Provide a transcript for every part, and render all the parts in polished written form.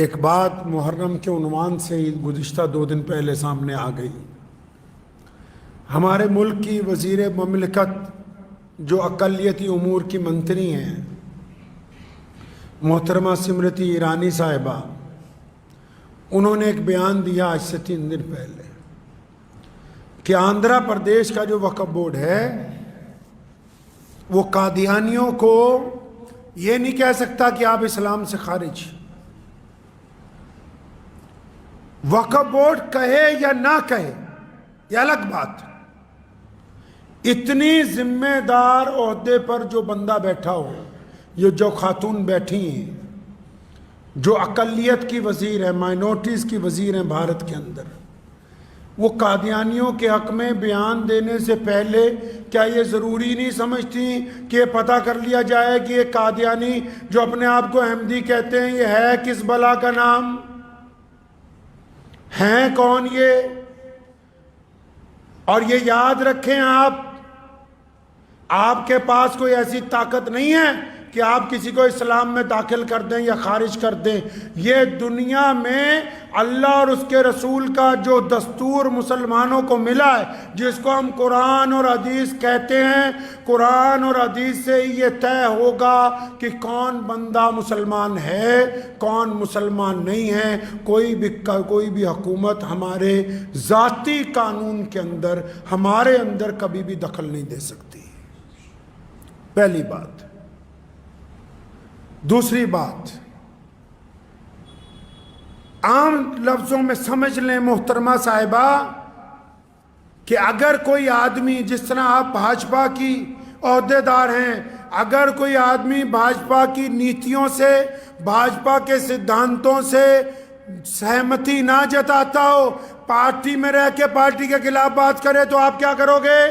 ایک بات محرم کے عنوان سے گزشتہ 2 دن پہلے سامنے آ گئی۔ ہمارے ملک کی وزیر مملکت جو اقلیتی امور کی منتری ہیں محترمہ سمرتی ایرانی صاحبہ، انہوں نے ایک بیان دیا آج سے 3 دن پہلے کہ آندھرا پردیش کا جو وقف بورڈ ہے وہ قادیانیوں کو یہ نہیں کہہ سکتا کہ آپ اسلام سے خارج۔ وقف بورڈ کہے یا نہ کہے یہ الگ بات، اتنی ذمہ دار عہدے پر جو بندہ بیٹھا ہو، یہ جو خاتون بیٹھی ہیں جو اقلیت کی وزیر ہے، مائنورٹیز کی وزیر ہیں بھارت کے اندر، وہ قادیانیوں کے حق میں بیان دینے سے پہلے کیا یہ ضروری نہیں سمجھتی کہ یہ پتہ کر لیا جائے کہ یہ قادیانی جو اپنے آپ کو احمدی کہتے ہیں یہ ہے کس بلا کا نام، ہیں کون یہ؟ اور یہ یاد رکھیں آپ کے پاس کوئی ایسی طاقت نہیں ہے کہ آپ کسی کو اسلام میں داخل کر دیں یا خارج کر دیں۔ یہ دنیا میں اللہ اور اس کے رسول کا جو دستور مسلمانوں کو ملا ہے، جس کو ہم قرآن اور حدیث کہتے ہیں، قرآن اور حدیث سے یہ طے ہوگا کہ کون بندہ مسلمان ہے، کون مسلمان نہیں ہے۔ کوئی بھی حکومت ہمارے ذاتی قانون کے اندر ہمارے اندر کبھی بھی دخل نہیں دے سکتی، پہلی بات۔ دوسری بات، عام لفظوں میں سمجھ لیں محترمہ صاحبہ کہ اگر کوئی آدمی، جس طرح آپ بھاجپا کی عہدے دار ہیں، اگر کوئی آدمی بھاجپا کی نیتیوں سے، بھاجپا کے سدھانتوں سے سہمتی نہ جتاتا ہو، پارٹی میں رہ کے پارٹی کے خلاف بات کرے تو آپ کیا کرو گے؟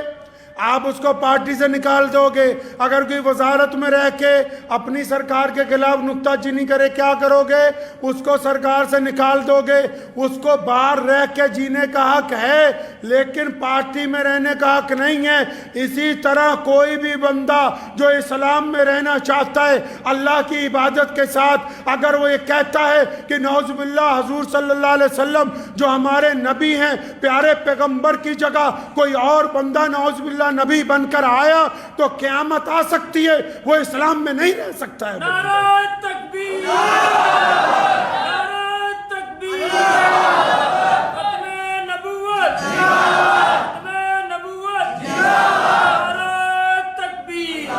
آپ اس کو پارٹی سے نکال دو گے۔ اگر کوئی وزارت میں رہ کے اپنی سرکار کے خلاف نکتہ چینی کرے کیا کرو گے؟ اس کو سرکار سے نکال دو گے۔ اس کو باہر رہ کے جینے کا حق ہے لیکن پارٹی میں رہنے کا حق نہیں ہے۔ اسی طرح کوئی بھی بندہ جو اسلام میں رہنا چاہتا ہے اللہ کی عبادت کے ساتھ، اگر وہ یہ کہتا ہے کہ نعوذ باللہ حضور صلی اللہ علیہ وسلم جو ہمارے نبی ہیں، پیارے پیغمبر کی جگہ کوئی اور بندہ نعوذ باللہ نبی بن کر آیا تو قیامت آ سکتی ہے، وہ اسلام میں نہیں رہ سکتا ہے۔ نعرہ تکبیر، نعرہ تکبیر، ختم نبوت، ختم نبوت، نعرہ تکبیر۔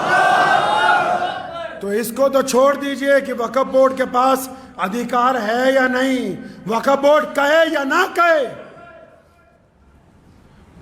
تو اس کو تو چھوڑ دیجئے کہ وقف بورڈ کے پاس ادھیکار ہے یا نہیں، وقف بورڈ کہے یا نہ کہے۔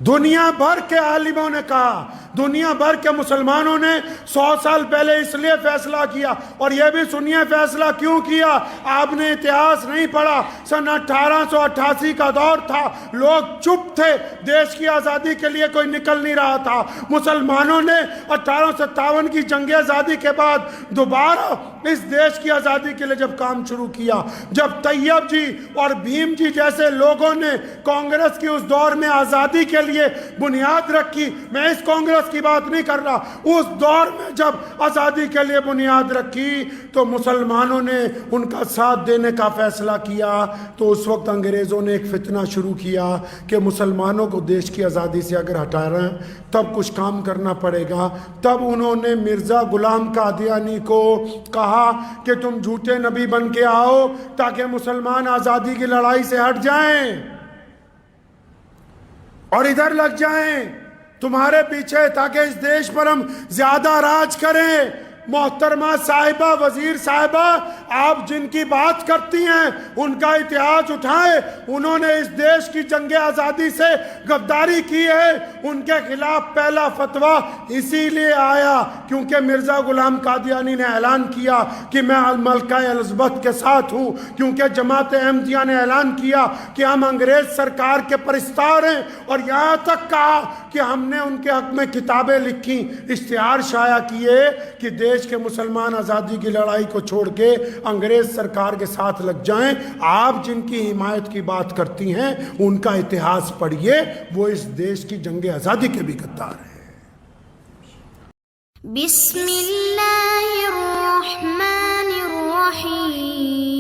دنیا بھر کے عالموں نے کہا، دنیا بھر کے مسلمانوں نے 100 سال پہلے اس لیے فیصلہ کیا، اور یہ بھی سنیے فیصلہ کیوں کیا۔ آپ نے اتہاس نہیں پڑھا، سن 1888 کا دور تھا، لوگ چپ تھے، دیش کی آزادی کے لیے کوئی نکل نہیں رہا تھا۔ مسلمانوں نے 1857 کی جنگ آزادی کے بعد دوبارہ اس دیش کی آزادی کے لیے جب کام شروع کیا، جب طیب جی اور بھیم جی جیسے لوگوں نے کانگریس کی اس دور میں آزادی کے لیے بنیاد رکھی، میں اس کانگریس کی بات نہیں کر رہا، اس دور میں جب آزادی کے لیے بنیاد رکھی تو مسلمانوں نے ان کا ساتھ دینے کا فیصلہ کیا۔ تو اس وقت انگریزوں نے ایک فتنہ شروع کیا کہ مسلمانوں کو دیش کی آزادی سے اگر ہٹا رہے ہیں تب کچھ کام کرنا پڑے گا۔ تب انہوں نے مرزا غلام قادیانی کو کہا کہ تم جھوٹے نبی بن کے آؤ تاکہ مسلمان آزادی کی لڑائی سے ہٹ جائیں اور ادھر لگ جائیں تمہارے پیچھے، تاکہ اس دیش پر ہم زیادہ راج کریں۔ محترمہ صاحبہ، وزیر صاحبہ، آپ جن کی بات کرتی ہیں ان کا اتہاس اٹھائیں۔ انہوں نے اس دیش کی جنگ آزادی سے غداری کی ہے، ان کے خلاف پہلا فتویٰ اسی لیے آیا کیونکہ مرزا غلام قادیانی نے اعلان کیا کہ میں ملکہ الزبتھ کے ساتھ ہوں، کیونکہ جماعت احمدیہ نے اعلان کیا کہ ہم انگریز سرکار کے پرستار ہیں، اور یہاں تک کہا کہ ہم نے ان کے حق میں کتابیں لکھی، اشتہار شائع کیے کہ دیش کے مسلمان آزادی کی لڑائی کو چھوڑ کے انگریز سرکار کے ساتھ لگ جائیں۔ آپ جن کی حمایت کی بات کرتی ہیں ان کا اتہاس پڑھیے، وہ اس دیش کی جنگ آزادی کے بھی غدار ہیں۔ بسم اللہ الرحمن الرحیم۔